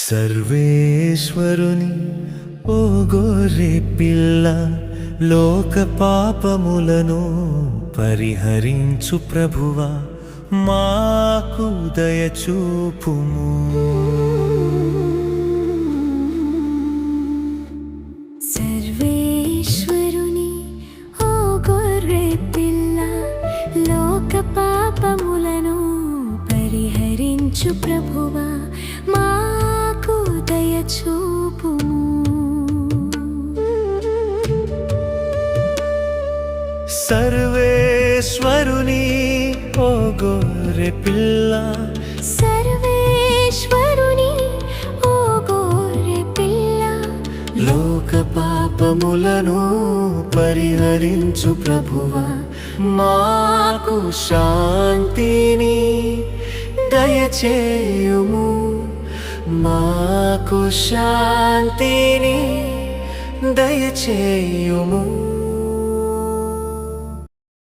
సర్వేశ్వరుని ఓ గొర్రె పిల్ల, లోక పాపములను పరిహరించు ప్రభువా, మాకు దయచూపుము. సర్వేశ్వరుని ఓ గొర్రె పిల్ల, లోక పాపములను పరిహరించు ప్రభువా, మాకు దయచూపుము. సర్వేశ్వరుని ఓ గొర్రె పిల్ల, సర్వేశ్వరుని ఓ గొర్రె పిల్ల, లోక పాపములను పరిహరించు ప్రభువా, మాకు శాంతిని దయచేయుము. మాకు శాంతిని దయచేయుము.